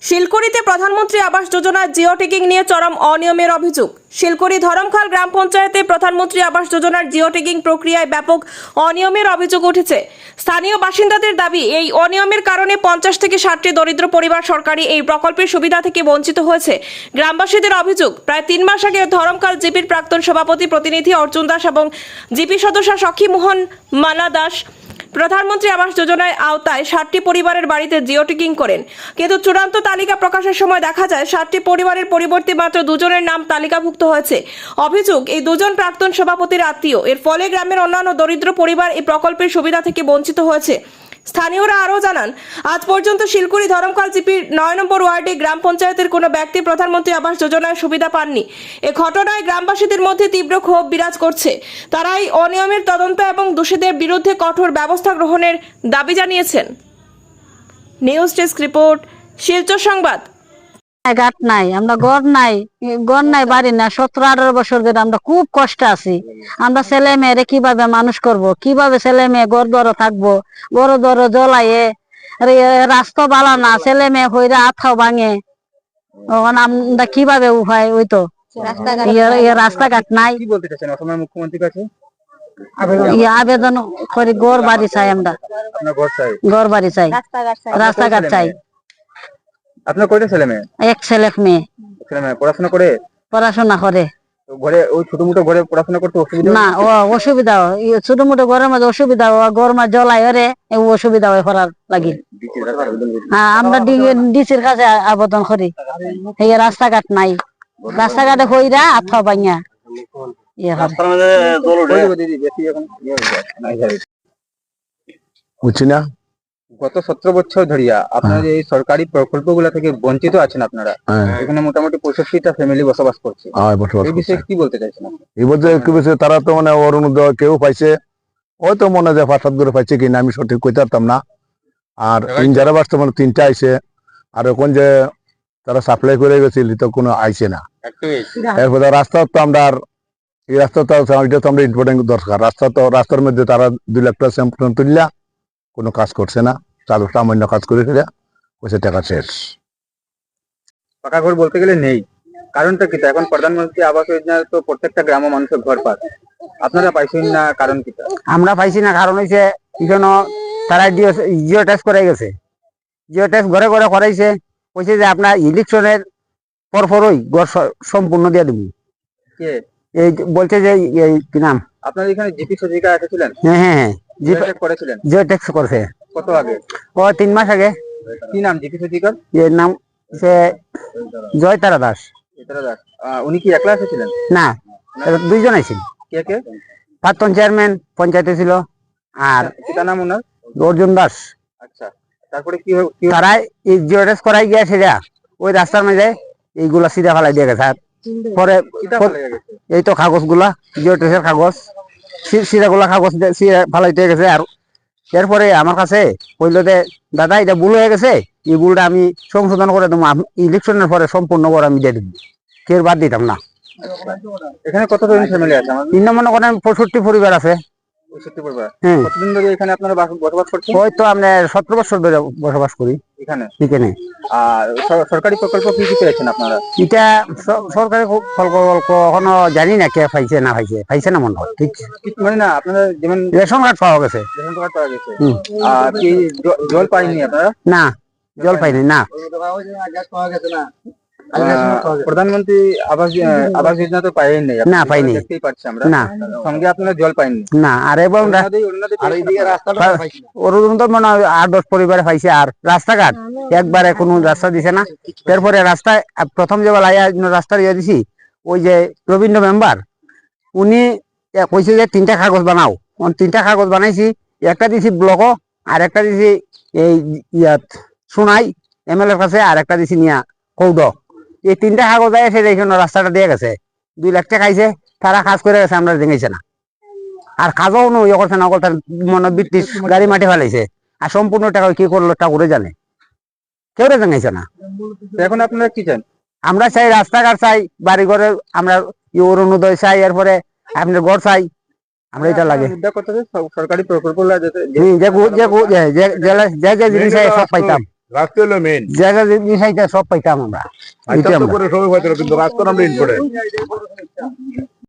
শিলকুড়িতে প্রধানমন্ত্রী আবাস যোজনার জিও ট্যাগিং নিয়ে চরম অনিয়মের অভিযোগ। শিলকুড়ি ধরমখাল গ্রাম পঞ্চায়েতে প্রধানমন্ত্রী আবাস যোজনার জিও ট্যাগিং প্রক্রিয়ায় ব্যাপক অনিয়মের অভিযোগ উঠেছে। স্থানীয় বাসিন্দাদের দাবি, এই অনিয়মের কারণে 50 থেকে 60টি দরিদ্র পরিবার সরকারি এই প্রকল্পের সুবিধা থেকে বঞ্চিত হয়েছে। গ্রামবাসীদের অভিযোগ, প্রায় 3 মাস আগে ধরমখাল জিপির প্রাক্তন সভাপতি প্রতিনিধি অর্জুন দাস এবং জিপি সদস্য সখী মোহন মালা দাস প্রধানমন্ত্রী আবাস যোজনার আওতায় 60টি পরিবারের বাড়িতে জিও ট্যাগিং করেন, কিন্তু চূড়ান্ত তালিকা প্রকাশের সময় দেখা যায় 60টি পরিবারের পরিবর্তে মাত্র 2 জনের নাম তালিকাভুক্ত হয়েছে। অভিযোগ, এই 2 জন প্রাক্তন সভাপতির আত্মীয়। এর ফলে গ্রামের অন্যান্য দরিদ্র পরিবার এই প্রকল্পের সুবিধা থেকে বঞ্চিত হয়েছে। স্থানীয়রা আরও জানান, আজ পর্যন্ত শিলকুড়ি ধরমখাল জিপির 9 নম্বর ওয়ার্ডে গ্রাম পঞ্চায়েতের কোনো ব্যক্তি প্রধানমন্ত্রী আবাস যোজনার সুবিধা পাননি। এ ঘটনায় গ্রামবাসীদের মধ্যে তীব্র ক্ষোভ বিরাজ করছে। তারা এই অনিয়মের তদন্ত এবং দোষীদের বিরুদ্ধে কঠোর ব্যবস্থা গ্রহণের দাবি জানিয়েছেন। নিউজ ডেস্ক রিপোর্ট, শিলচর সংবাদ। ঘাট নাই, আমরা ঘর নাই বাড়ি না। 17-18 বছর ধরে আমরা খুব কষ্ট আছি। আমরা ছেলে মেয়েরে কিভাবে মানুষ করব, কিভাবে ছেলে মেয়ে ঘর দর থাকবো, ঘর দর জ্বলাইয়ে রাস্তা বালা না, ছেলে মেয়ে হইরে আথাও ভাঙে। আমরা কিভাবে উপায় ওই তো রাস্তাঘাট নাই। কি বলতে চাচ্ছেন অসমের মুখ্যমন্ত্রীর কাছে? আবেদন করি, ঘর বাড়ি চাই, আমরা আপনার ঘর চাই, ঘর বাড়ি চাই, রাস্তাঘাট চাই। আপনার কয়টা ছেলে মেয়ে? এক ছেলে মেয়ে। ছেলে মেয়ে পড়াশোনা করে? পড়াশোনা করে। তো ঘরে ওই ছোট মোটো ঘরে পড়াশোনা করতে অসুবিধা না, ও অসুবিধা হয়, ছোট মোটো ঘরের মধ্যে অসুবিধা হয়, ঘর মা জ্বলাই ওরে অসুবিধা হয় করার লাগি। হ্যাঁ, আমরা ডিসির কাছে আবেদন করি। এই রাস্তাঘাট নাই, রাস্তাঘাটে হইরা আথা ভাঙা বুঝছি না। গত 17 বছর ধরিয়া আপনার এই সরকারি প্রকল্পগুলো থেকে বঞ্চিত আছেন আপনারা। এখানে মোটামুটি 65টা ফ্যামিলি বসবাস করছে। এই বিষয়ে কি বলতে চাইছেন? এই বলতে কি বলছে, তারা তো মানে অরুণোদয় কেউ পাইছে, হয়তো মনে যায় 5-7 করে পাইছে কিনা আমি সঠিক কইতে পারতাম না। আর যারা বাস্তব মানে 3টা আইছে, আর এখন যে তারা সাপ্লাই করে গেছিল তো কোনো আইছে না। এরপরে রাস্তা তো আমরা এই রাস্তা তো এটা তো আমরা ইম্পর্টেন্ট দরকার। রাস্তার মধ্যে তারা 2 লাখ টাকা স্যাম্পল তুললা, কোনো কাজ করছে না, চালু সামান্য কাজ করে ফেলে পয়সা টাকা শেষ। পাকা ঘর বলতে গেলে নেই, কারণটা কি? এখন প্রধানমন্ত্রী আবাস যোজনা তো প্রত্যেকটা গ্রাম মানুষের ঘর পাচ্ছে, আপনারা পাইছেন না, কারণ কি? আমরা পাইছি না, কারণ হইছে এখানে তারা জিও ট্যাক্স করে গেছে। জিও ট্যাক্স ঘরে ঘরে করাইছে, কইছে যে আপনার ইলেকশনের পরপরই ঘর সম্পূর্ণ দিয়ে দেবো। এই বলছে যে এই কি নাম, আপনার এখানে জিপি সজিকা এসেছিলেন? হ্যাঁ, করেছিলেন। জিও ট্যাক্স করছে। কত আগে? ও 3 মাস আগে। কি নাম জিপি সজিকার? এর নাম সে জয়তারা দাস। উনি কি একলা এসেছিলেন? না, 2 জন আইছিল। কে কে? প্রাক্তন চেয়ারম্যান পঞ্চায়েতে ছিল, আর পিতা নাম ওনার? অর্জুন দাস। আচ্ছা, তারপরে কি তারা এই জিও ট্যাক্স করাই গিয়েছে, ওই রাস্তার মধ্যে এইগুলা সিধা ফেলাই দিয়ে গেছে। পরে এই তো কাগজ গুলা, জিও ট্যাক্সের কাগজ, সিধা গুলা কাগজ ফালাই দিয়ে গেছে। আর এরপরে আমার কাছে কইলো যে দাদা এটা ভুল হয়ে গেছে, এই ভুলটা আমি সংশোধন করে দেবো, ইলেকশনের পরে সম্পূর্ণ করে আমি দিয়ে দেবো, কেউ বাদ দিতাম না। এখানে কতজন ফ্যামিলি আছে? 3 মনে করেন 65 পরিবার আছে। 65 পরিবার। হ্যাঁ। কতদিন ধরে এখানে আপনারা বসবাস করছেন? হয়তো আমরা 17 বছর ধরে বসবাস করি এখানে। আর সরকারি প্রকল্প কি কি পেয়েছেন আপনারা? এটা সরকারি প্রকল্প এখনো জানি না কে পাইছে না পাইছে না মনে হয়, ঠিক মানে না। আপনারা যেমন রেশন কার্ড পাওয়া গেছে। রেশন কার্ড পাওয়া গেছে। আর কি জল পাইনি আপনারা? না, জল পাইনি। না, প্রধানমন্ত্রী আবাস যোজনা তো পাইনি। না, পাইনি। দেখতেই পাচ্ছি আমরা। না, সঙ্গে আপনারা জল পাইনি। না। আর এবং অরুণোদয় মনে হয় 8-10 পরিবারে পাইছে। আর রাস্তাঘাট একবারে কোনো রাস্তা দিছে না। এরপরে রাস্তায় প্রথম যে রাস্তা দিয়ে দিছি, ওই যে রবীন্দ্র মেম্বার উনি কইছে যে 3টা কাগজ বানাও। 3টা কাগজ বানাইছি, একটা দিছি ব্লক, আর একটা দিছি এই ইয়াত সোনাই MLA কাছে, আর একটা দিছি নিয়া কৌদ। এই 3টা কাগজ এসে এইখানে রাস্তাটা দিয়ে গেছে। 2 লাখ টাকা খাইছে, তারা কাজ করে গেছে, আমরা দেখেছে না। আর কাজও ইয়ে করছে না, মনে ব্রিটিশ গাড়ি মাটি ফেলাইছে। আর সম্পূর্ণ টাকা কি করলো ঠাকুরে জানে, কেউ জানাইছে না। এখন আপনারা কি চান? আমরা চাই রাস্তাঘাট চাই, বাড়ি ঘরে আমরা অরুণোদয় চাই, এরপরে আপনার ঘর চাই। আমরা এটা লাগে সরকারি প্রকল্প যে জিনিস সব পাইতাম। রাস্তা হলো মেন জায়গা সব পাইতাম আমরা সবাই পাইতো কিন্তু রাস্তা আমরা ইম্পর্টেন্ট